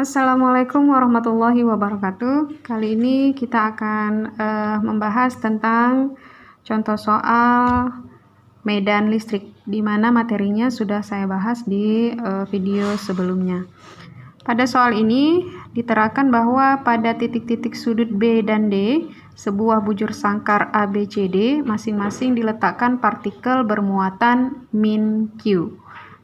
Assalamualaikum warahmatullahi wabarakatuh. Kali ini kita akan membahas tentang contoh soal medan listrik, di mana materinya sudah saya bahas di video sebelumnya. Pada soal ini diterangkan bahwa pada titik-titik sudut B dan D, sebuah bujur sangkar ABCD masing-masing diletakkan partikel bermuatan min Q.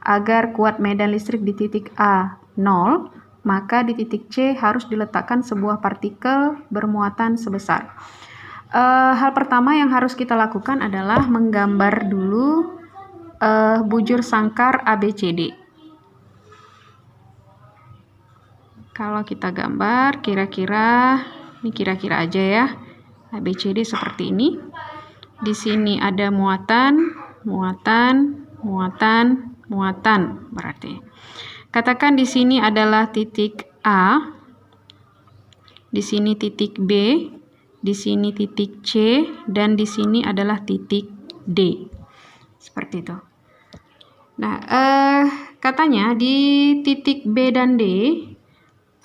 Agar kuat medan listrik di titik A 0, maka di titik C harus diletakkan sebuah partikel bermuatan sebesar. Hal pertama yang harus kita lakukan adalah menggambar dulu bujur sangkar ABCD. Kalau kita gambar, kira-kira aja ya, ABCD seperti ini. Di sini ada muatan, berarti. Katakan di sini adalah titik A, di sini titik B, di sini titik C, dan di sini adalah titik D. Seperti itu. Nah, katanya di titik B dan D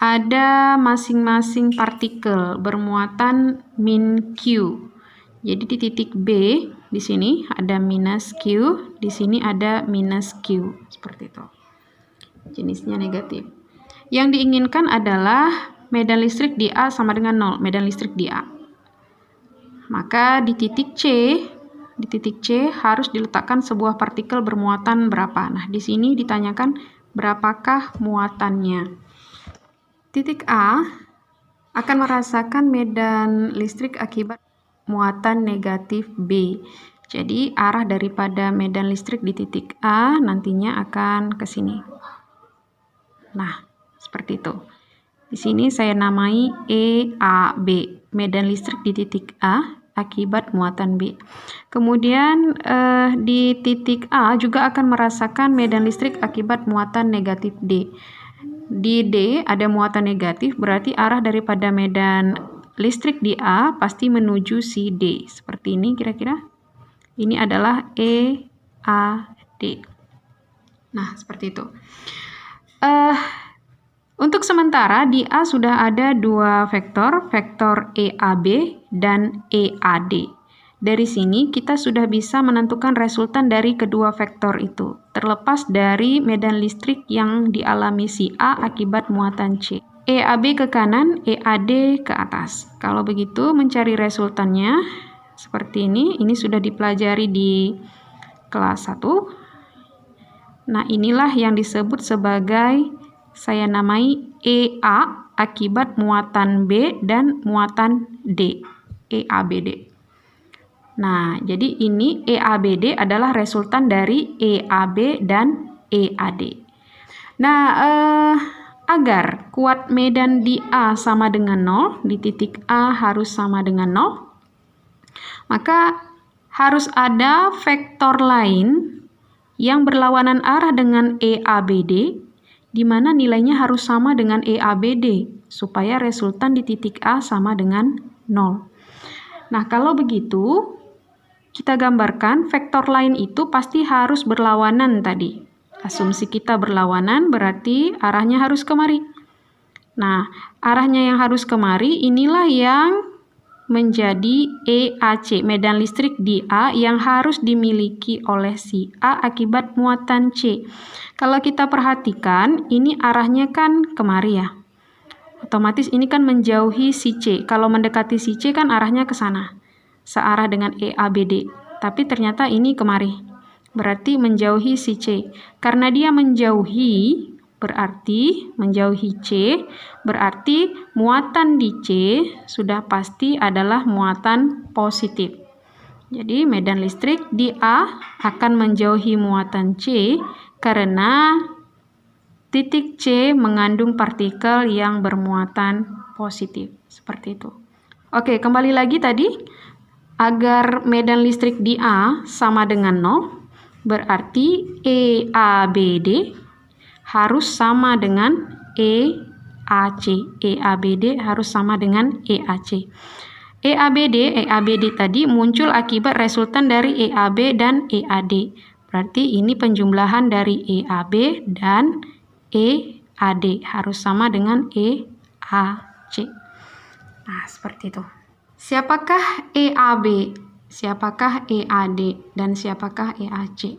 ada masing-masing partikel bermuatan min Q. Jadi di titik B di sini ada minus Q, di sini ada minus Q. Seperti itu. Jenisnya negatif. Yang diinginkan adalah medan listrik di A sama dengan 0, medan listrik di A. Maka di titik C harus diletakkan sebuah partikel bermuatan berapa. Nah, di sini ditanyakan berapakah muatannya. Titik A akan merasakan medan listrik akibat muatan negatif B. Jadi, arah daripada medan listrik di titik A nantinya akan ke sini. Nah, seperti itu. Di sini saya namai EAB, medan listrik di titik A akibat muatan B. Kemudian di titik A juga akan merasakan medan listrik akibat muatan negatif D. Di D ada muatan negatif, berarti arah daripada medan listrik di A pasti menuju si D. Seperti ini kira-kira. Ini adalah EAD. Nah, seperti itu. Untuk sementara di A sudah ada dua vektor EAB dan EAD. Dari sini kita sudah bisa menentukan resultan dari kedua vektor itu, terlepas dari medan listrik yang dialami si A akibat muatan C. EAB ke kanan, EAD ke atas. Kalau begitu mencari resultannya seperti ini sudah dipelajari di kelas 1. Nah, inilah yang disebut sebagai, saya namai EA akibat muatan B dan muatan D, EABD. Nah, jadi ini EABD adalah resultan dari EAB dan EAD. Nah, agar kuat medan di A sama dengan 0, di titik A harus sama dengan 0, maka harus ada vektor lain yang berlawanan arah dengan EABD, di mana nilainya harus sama dengan EABD, supaya resultan di titik A sama dengan 0. Nah, kalau begitu, kita gambarkan vektor lain itu pasti harus berlawanan tadi. Asumsi kita berlawanan berarti arahnya harus kemari. Nah, arahnya yang harus kemari inilah yang menjadi EAC, medan listrik di A yang harus dimiliki oleh si A akibat muatan C. Kalau kita perhatikan, ini arahnya kan kemari ya. Otomatis ini kan menjauhi si C. Kalau mendekati si C kan arahnya ke sana, searah dengan EABD. Tapi ternyata ini kemari, berarti menjauhi si C. Karena dia menjauhi, berarti menjauhi C, berarti muatan di C sudah pasti adalah muatan positif. Jadi medan listrik di A akan menjauhi muatan C karena titik C mengandung partikel yang bermuatan positif. Seperti itu. Oke, kembali lagi tadi. Agar medan listrik di A sama dengan 0, berarti EABD harus sama dengan EAC. EABD harus sama dengan EAC. EABD tadi muncul akibat resultan dari EAB dan EAD. Berarti ini penjumlahan dari EAB dan EAC. AD harus sama dengan EAC. Nah, seperti itu. Siapakah EAB? Siapakah EAD? Dan siapakah EAC?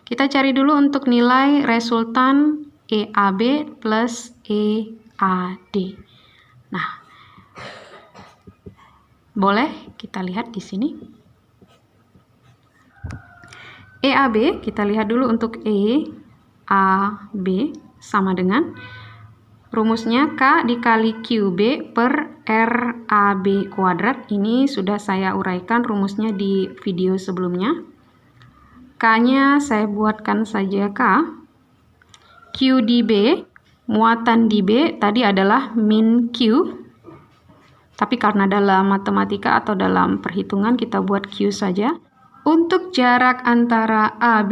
Kita cari dulu untuk nilai resultan EAB plus EAD. Nah, boleh kita lihat di sini. EAB, kita lihat dulu untuk EAB sama dengan rumusnya K dikali QB per RAB kuadrat. Ini sudah saya uraikan rumusnya di video sebelumnya. K-nya saya buatkan saja K. Q di B, muatan di B tadi adalah min Q. Tapi karena dalam matematika atau dalam perhitungan kita buat Q saja. Untuk jarak antara AB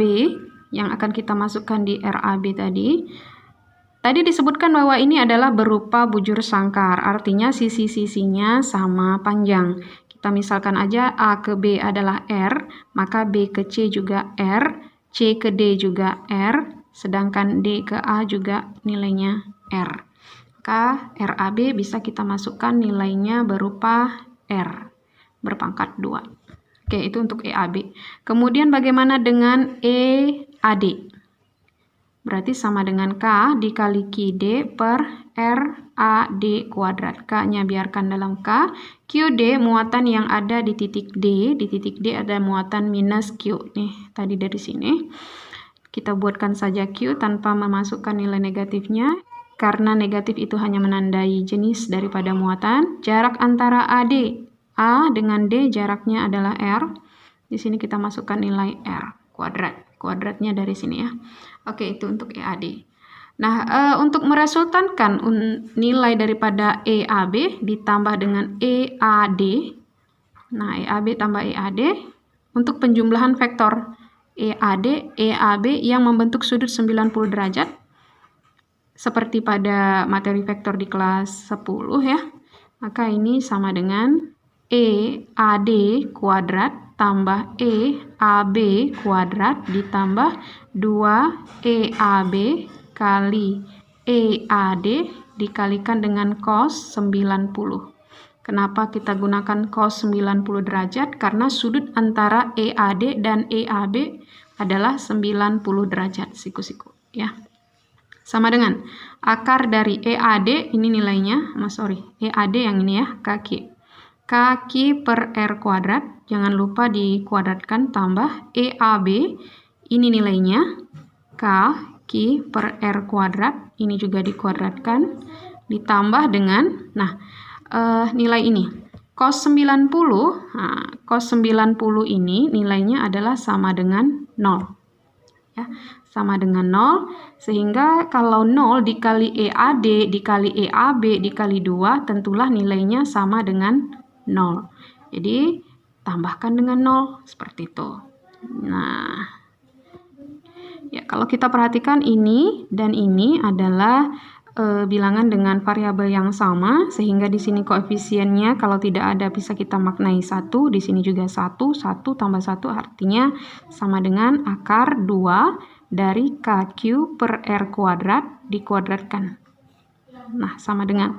yang akan kita masukkan di RAB tadi disebutkan bahwa ini adalah berupa bujur sangkar, artinya sisi-sisinya sama panjang. Kita misalkan aja A ke B adalah R, maka B ke C juga R, C ke D juga R, sedangkan D ke A juga nilainya R. Maka RAB bisa kita masukkan nilainya berupa R, berpangkat 2. Oke, itu untuk EAB. Kemudian bagaimana dengan EAD? Berarti sama dengan K dikali QD per RAD kuadrat. K-nya biarkan dalam K. QD muatan yang ada di titik D. Di titik D ada muatan minus Q. Nih, tadi dari sini. Kita buatkan saja Q tanpa memasukkan nilai negatifnya. Karena negatif itu hanya menandai jenis daripada muatan. Jarak antara AD. A dengan D jaraknya adalah R. Di sini kita masukkan nilai R kuadrat. Kuadratnya dari sini ya. Oke, itu untuk EAD. Nah, untuk meresultankan nilai daripada EAB ditambah dengan EAD. Nah, EAB tambah EAD untuk penjumlahan vektor EAD, EAB yang membentuk sudut 90 derajat. Seperti pada materi vektor di kelas 10 ya. Maka ini sama dengan EAD kuadrat tambah EAB kuadrat ditambah 2EAB kali EAD dikalikan dengan cos 90. Kenapa kita gunakan cos 90 derajat? Karena sudut antara EAD dan EAB adalah 90 derajat siku-siku ya. Sama dengan akar dari EAD ini nilainya, EAD yang ini ya, kaki. Kaki per R kuadrat, jangan lupa dikuadratkan, tambah EAB, ini nilainya, kaki per R kuadrat, ini juga dikuadratkan, ditambah dengan, nilai ini, cos 90, cos 90 ini nilainya adalah sama dengan 0. Ya, sama dengan 0, sehingga kalau 0 dikali EAD, dikali EAB, dikali 2, tentulah nilainya sama dengan 0. Jadi tambahkan dengan 0 seperti itu. Nah, ya kalau kita perhatikan ini dan ini adalah bilangan dengan variabel yang sama, sehingga di sini koefisiennya kalau tidak ada bisa kita maknai 1, di sini juga 1 tambah 1 artinya sama dengan akar 2 dari KQ per R kuadrat dikuadratkan. Nah, sama dengan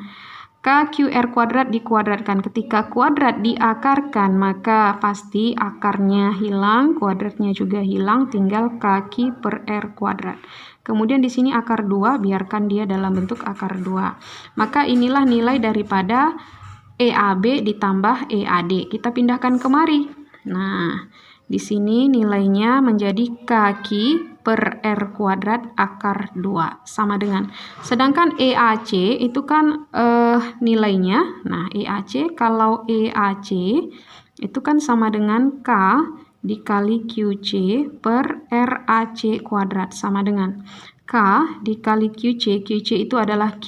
KQR kuadrat dikuadratkan. Ketika kuadrat diakarkan, maka pasti akarnya hilang, kuadratnya juga hilang, tinggal kaki per R kuadrat. Kemudian di sini akar 2, biarkan dia dalam bentuk akar 2. Maka inilah nilai daripada EAB ditambah EAD. Kita pindahkan kemari. Nah, di sini nilainya menjadi kaki per R kuadrat akar 2 sama dengan, sedangkan EAC itu kan nilainya, nah EAC kalau EAC itu kan sama dengan K dikali QC per RAC kuadrat sama dengan K dikali QC, QC itu adalah Q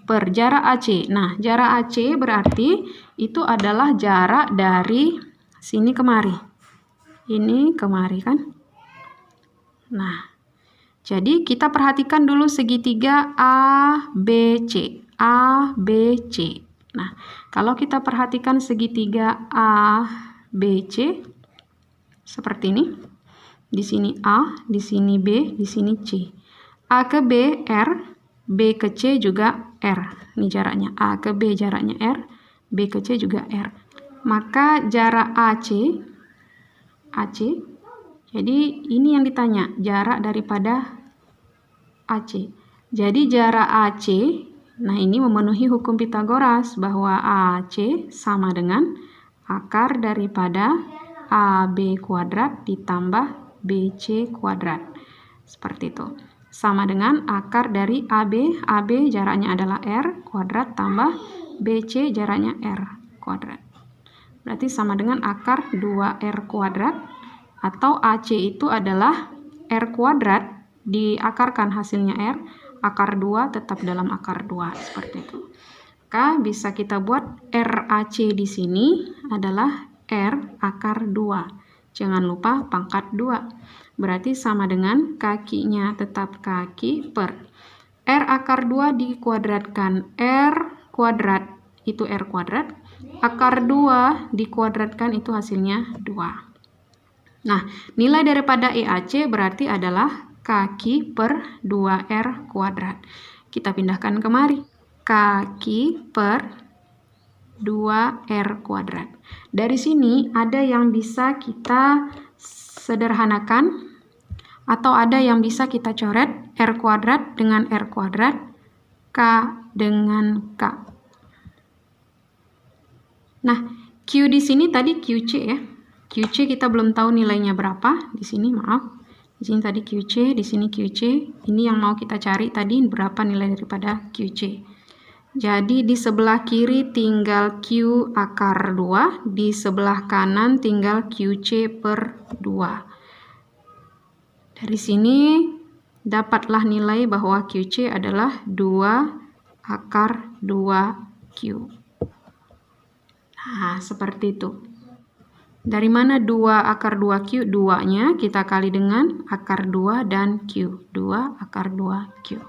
per jarak AC. Nah, jarak AC berarti itu adalah jarak dari sini kemari. Ini kemari kan? Nah, jadi kita perhatikan dulu segitiga ABC. ABC. Nah, kalau kita perhatikan segitiga ABC seperti ini. Di sini A, di sini B, di sini C. A ke B R, B ke C juga R. Ini jaraknya A ke B jaraknya R, B ke C juga R. Maka jarak AC, jadi ini yang ditanya, jarak daripada AC. Jadi jarak AC, nah ini memenuhi hukum Pythagoras bahwa AC sama dengan akar daripada AB kuadrat ditambah BC kuadrat. Seperti itu. Sama dengan akar dari AB. AB jaraknya adalah R kuadrat tambah BC jaraknya R kuadrat. Berarti sama dengan akar 2R kuadrat, atau AC itu adalah R kuadrat diakarkan hasilnya R, akar 2 tetap dalam akar 2, seperti itu. Maka bisa kita buat RAC di sini adalah R akar 2. Jangan lupa pangkat 2. Berarti sama dengan kakinya tetap kaki per R akar 2 dikuadratkan R kuadrat, itu R kuadrat. Akar 2 dikuadratkan itu hasilnya 2. Nah, nilai daripada EAC berarti adalah kaki per 2R kuadrat. Kita pindahkan kemari. Kaki per 2R kuadrat. Dari sini ada yang bisa kita sederhanakan atau ada yang bisa kita coret R kuadrat dengan R kuadrat, K dengan K. Nah, Q di sini tadi QC ya. QC kita belum tahu nilainya berapa. Di sini maaf. Di sini tadi QC, di sini QC. Ini yang mau kita cari tadi berapa nilai daripada QC. Jadi di sebelah kiri tinggal Q akar 2, di sebelah kanan tinggal QC per 2. Dari sini dapatlah nilai bahwa QC adalah 2 akar 2Q. Nah, seperti itu. Dari mana 2 akar 2Q? 2-nya kita kali dengan akar 2 dan Q. 2 akar 2Q.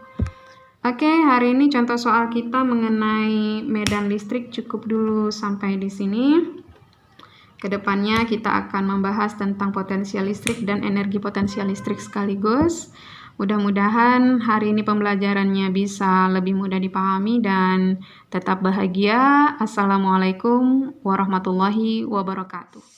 Oke, hari ini contoh soal kita mengenai medan listrik cukup dulu sampai di sini. Kedepannya kita akan membahas tentang potensial listrik dan energi potensial listrik sekaligus. Mudah-mudahan hari ini pembelajarannya bisa lebih mudah dipahami dan tetap bahagia. Assalamualaikum warahmatullahi wabarakatuh.